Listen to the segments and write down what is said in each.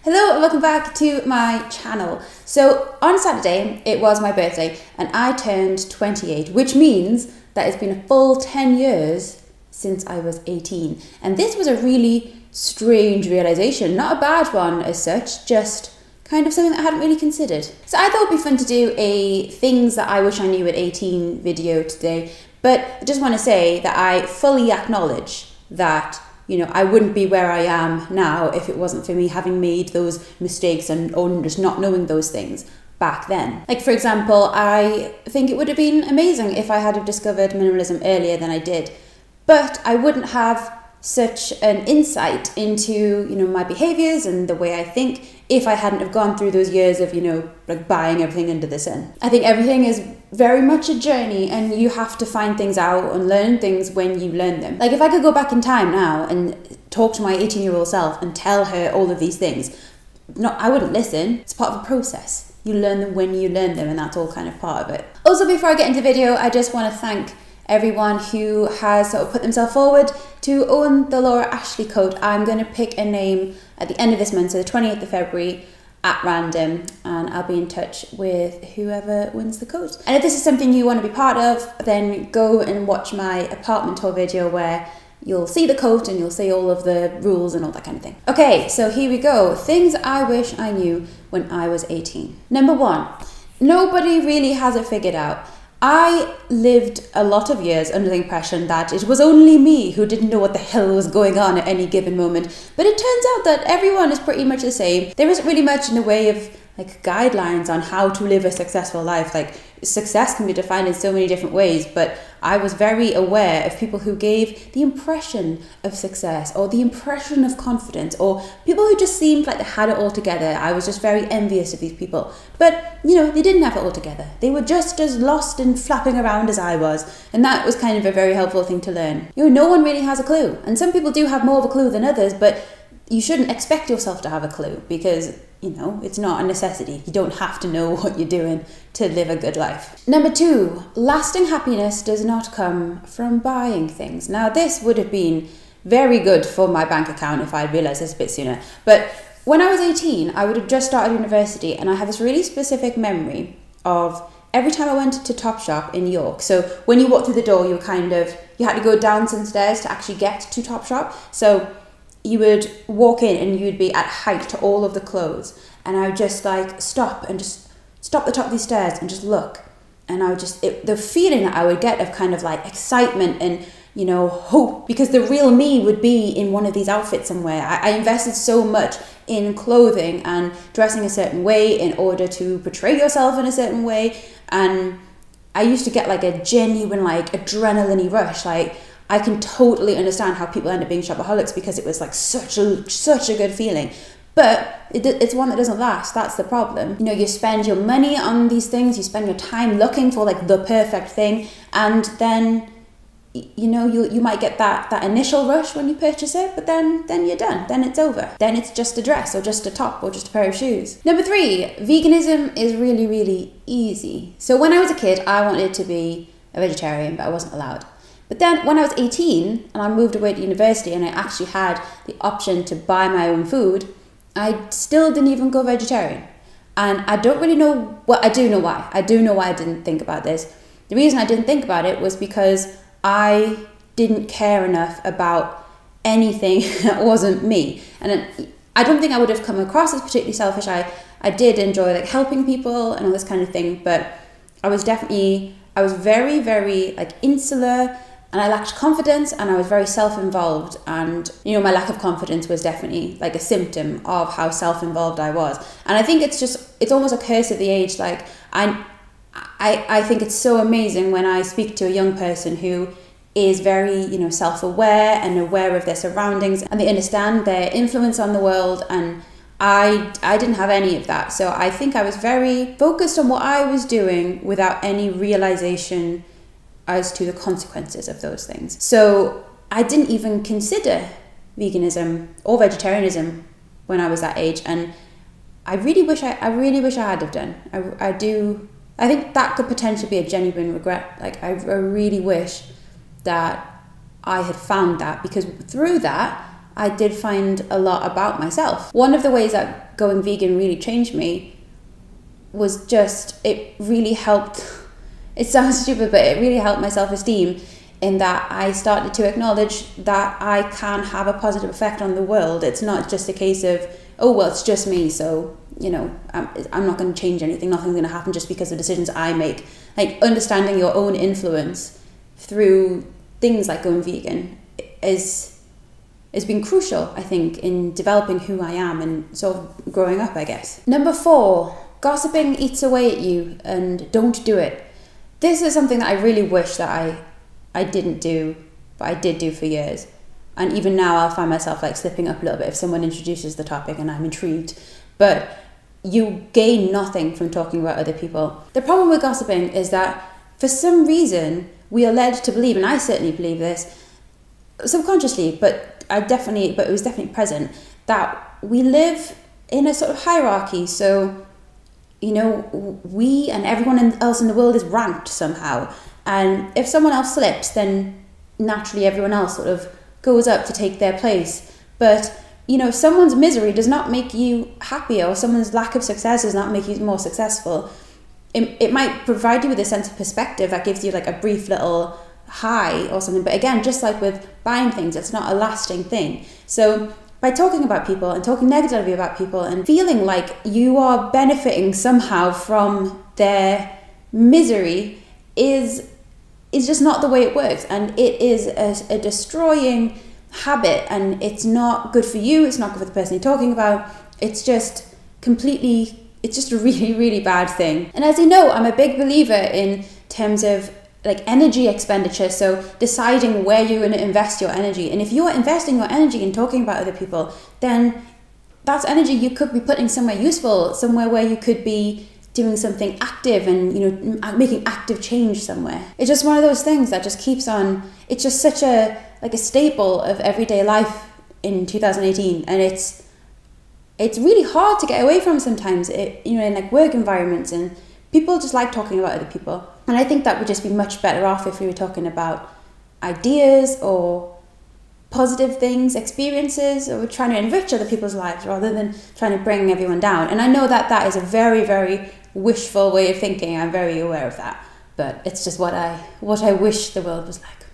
Hello and welcome back to my channel. So on Saturday, it was my birthday and I turned 28, which means that it's been a full 10 years since I was 18. And this was a really strange realization, not a bad one as such, just kind of something that I hadn't really considered. So I thought it'd be fun to do a things that I wish I knew at 18 video today, but I just want to say that I fully acknowledge that I wouldn't be where I am now if it wasn't for me having made those mistakes and just not knowing those things back then. Like, for example, I think it would have been amazing if I had have discovered minimalism earlier than I did, but I wouldn't have such an insight into, my behaviors and the way I think if I hadn't have gone through those years of, like buying everything under the sun. I think everything is very much a journey and you have to find things out and learn things when you learn them. Like if I could go back in time now and talk to my 18-year-old self and tell her all of these things, I wouldn't listen. It's part of a process. You learn them when you learn them and that's all kind of part of it. Also, before I get into the video, I just want to thank everyone who has sort of put themselves forward to own the Laura Ashley coat. I'm going to pick a name at the end of this month, so the 28th of February, at random, and I'll be in touch with whoever wins the coat. And if this is something you want to be part of, then go and watch my apartment tour video where you'll see the coat and you'll see all of the rules and all that kind of thing. Okay, so here we go. Things I wish I knew when I was 18. Number one, nobody really has it figured out. I lived a lot of years under the impression that it was only me who didn't know what the hell was going on at any given moment. But it turns out that everyone is pretty much the same. There isn't really much in the way of like guidelines on how to live a successful life. Like success can be defined in so many different ways, but I was very aware of people who gave the impression of success or the impression of confidence, or people who just seemed like they had it all together. I was just very envious of these people. But, they didn't have it all together. They were just as lost and flapping around as I was. And that was kind of a very helpful thing to learn. No one really has a clue. And some people do have more of a clue than others, but you shouldn't expect yourself to have a clue because, it's not a necessity. You don't have to know what you're doing to live a good life. Number two, lasting happiness does not come from buying things. Now, this would have been very good for my bank account if I'd realised this a bit sooner. But when I was 18, I would have just started university, and I have this really specific memory of every time I went to Topshop in York. So when you walked through the door, you had to go down some stairs to actually get to Topshop. So you would walk in and you'd be at height to all of the clothes. And I would just like stop at the top of these stairs and just look. And I would the feeling that I would get of kind of like excitement and, hope, because the real me would be in one of these outfits somewhere. I invested so much in clothing and dressing a certain way in order to portray yourself in a certain way. And I used to get like a genuine like adrenaline rush. Like, I can totally understand how people end up being shopaholics because it was like such a good feeling. But it's one that doesn't last. That's the problem. You spend your money on these things, you spend your time looking for like the perfect thing, and then you might get that initial rush when you purchase it, but then you're done. Then it's over. Then it's just a dress or just a top or just a pair of shoes. Number three, veganism is really, really easy. So when I was a kid, I wanted to be a vegetarian, but I wasn't allowed. But then when I was 18 and I moved away to university and I actually had the option to buy my own food, I still didn't even go vegetarian. And I don't really know, I do know why. I do know why I didn't think about this. The reason I didn't think about it was because I didn't care enough about anything that wasn't me. And I don't think I would have come across as particularly selfish. I did enjoy like helping people and all this kind of thing, but I was very, very like insular, and I lacked confidence, and I was very self-involved, and my lack of confidence was definitely like a symptom of how self-involved I was. And I think it's almost a curse of the age. Like I think it's so amazing when I speak to a young person who is very self-aware and aware of their surroundings, and they understand their influence on the world. And I didn't have any of that. So I think I was very focused on what I was doing without any realization as to the consequences of those things. So I didn't even consider veganism or vegetarianism when I was that age, and I really wish I had have done. I think that could potentially be a genuine regret. Like I really wish that I had found that, because through that I did find a lot about myself. One of the ways that going vegan really changed me was just, it really helped, it sounds stupid, but it really helped my self-esteem, in that I started to acknowledge that I can have a positive effect on the world. It's not just a case of, oh, well, it's just me, so, you know, I'm not going to change anything. Nothing's going to happen just because of decisions I make. Like, understanding your own influence through things like going vegan has been crucial, I think, in developing who I am and sort of growing up, I guess. Number 4, gossiping eats away at you, and don't do it. This is something that I really wish that I didn't do, but I did do for years. And even now I'll find myself like slipping up a little bit if someone introduces the topic and I'm intrigued. But you gain nothing from talking about other people. The problem with gossiping is that for some reason we are led to believe, and I certainly believe this subconsciously, but it was definitely present, that we live in a sort of hierarchy. So, you know, we and everyone else in the world is ranked somehow. And if someone else slips, then naturally everyone else sort of goes up to take their place. But, you know, someone's misery does not make you happier, or someone's lack of success does not make you more successful. It might provide you with a sense of perspective that gives you like a brief little high or something. But again, just like with buying things, it's not a lasting thing. So by talking about people and talking negatively about people and feeling like you are benefiting somehow from their misery is just not the way it works, and it is a destroying habit, and it's not good for you, it's not good for the person you're talking about, it's just a really, really bad thing. And as you know, I'm a big believer in terms of like energy expenditure, so deciding where you're going to invest your energy. And if you're investing your energy in talking about other people, then that's energy you could be putting somewhere useful, somewhere where you could be doing something active and, you know, making active change somewhere. It's just one of those things that just keeps on, it's just such a staple of everyday life in 2018, and it's really hard to get away from sometimes, you know, in like work environments, and people just like talking about other people. And I think that would just be much better off if we were talking about ideas or positive things, experiences, or we're trying to enrich other people's lives rather than trying to bring everyone down. And I know that that is a very, very wishful way of thinking. I'm very aware of that, but it's just what I wish the world was like.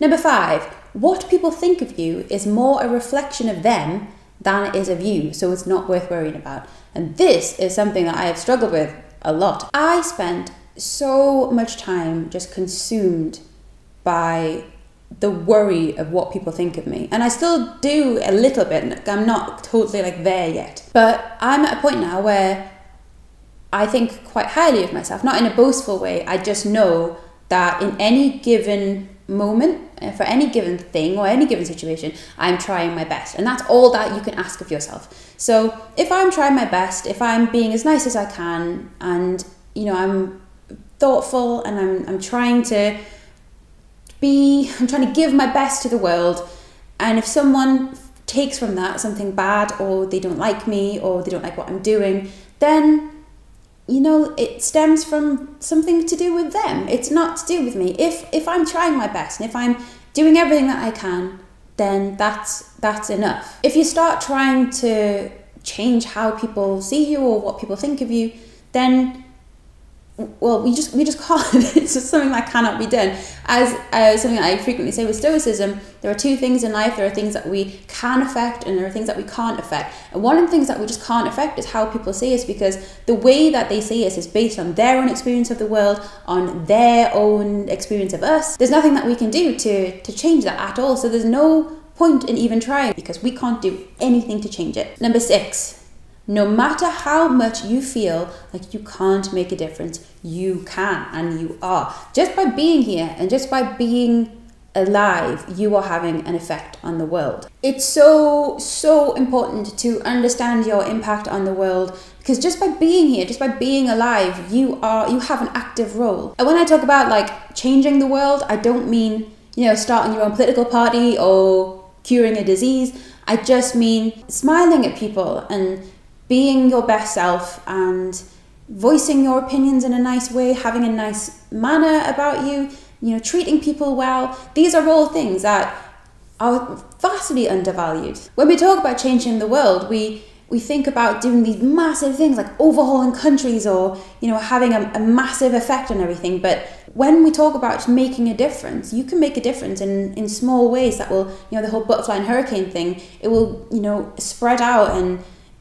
Number 5, what people think of you is more a reflection of them than it is of you, so it's not worth worrying about. And this is something that I have struggled with a lot. I spent so much time just consumed by the worry of what people think of me, and I still do a little bit. I'm not totally like there yet, but I'm at a point now where I think quite highly of myself, not in a boastful way. I just know that in any given moment, for any given thing or any given situation, I'm trying my best, and that's all that you can ask of yourself. So if I'm trying my best, if I'm being as nice as I can, and, you know, I'm thoughtful, and I'm trying to give my best to the world, and if someone takes from that something bad, or they don't like me, or they don't like what I'm doing, then, you know, it stems from something to do with them. It's not to do with me. If I'm trying my best, and if I'm doing everything that I can, then that's enough. If you start trying to change how people see you or what people think of you, then, well, we just can't. It's just something that cannot be done. As something I frequently say with Stoicism, there are two things in life. There are things that we can affect, and there are things that we can't affect. And one of the things that we just can't affect is how people see us, because the way that they see us is based on their own experience of the world, on their own experience of us. There's nothing that we can do to change that at all. So there's no point in even trying, because we can't do anything to change it. Number 6. No matter how much you feel like you can't make a difference, you can, and you are. Just by being here and just by being alive, you are having an effect on the world. It's so important to understand your impact on the world, because just by being here, just by being alive, you have an active role. And when I talk about like changing the world, I don't mean, you know, starting your own political party or curing a disease. I just mean smiling at people and being your best self and voicing your opinions in a nice way, having a nice manner about you, you know, treating people well. These are all things that are vastly undervalued. When we talk about changing the world, we think about doing these massive things like overhauling countries or, you know, having a massive effect on everything. But when we talk about making a difference, you can make a difference in small ways that will, you know, the whole butterfly and hurricane thing, it will, you know, spread out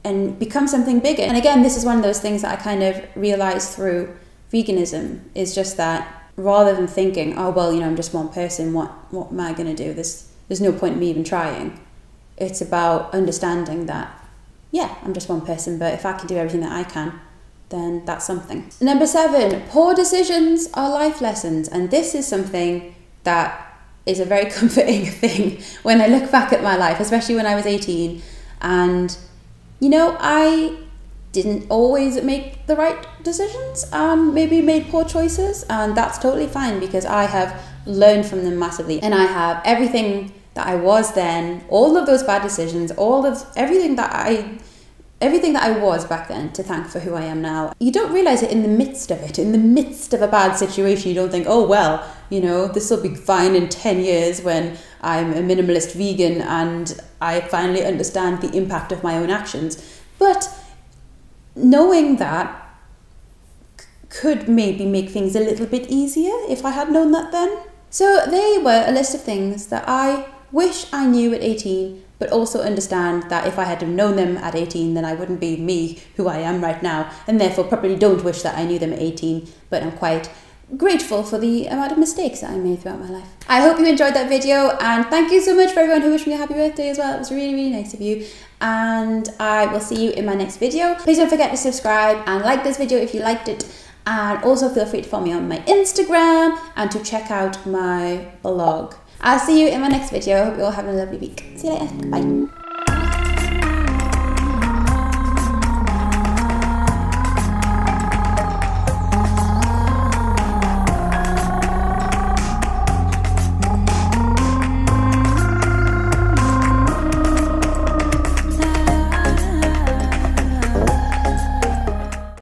and become something bigger. And again, this is one of those things that I kind of realized through veganism, is just that rather than thinking, oh, well, you know, I'm just one person, what am I going to do? There's no point in me even trying. It's about understanding that, yeah, I'm just one person, but if I can do everything that I can, then that's something. Number 7, poor decisions are life lessons. And this is something that is a very comforting thing when I look back at my life, especially when I was 18. And, you know, I didn't always make the right decisions, maybe made poor choices, and that's totally fine because I have learned from them massively. And I have everything that I was then, all of those bad decisions, everything that I was back then, to thank for who I am now. You don't realise it in the midst of it. In the midst of a bad situation, you don't think, oh, well, you know, this will be fine in 10 years when I'm a minimalist vegan and I finally understand the impact of my own actions. But knowing that could maybe make things a little bit easier if I had known that then. So they were a list of things that I wish I knew at 18, but also understand that if I had known them at 18, then I wouldn't be me who I am right now, and therefore probably don't wish that I knew them at 18, but I'm quite grateful for the amount of mistakes that I made throughout my life. I hope you enjoyed that video, and thank you so much for everyone who wished me a happy birthday as well. It was really, really nice of you, and I will see you in my next video. Please don't forget to subscribe and like this video if you liked it, and also feel free to follow me on my Instagram and to check out my blog. I'll see you in my next video. I hope you all have a lovely week. See you later. Bye.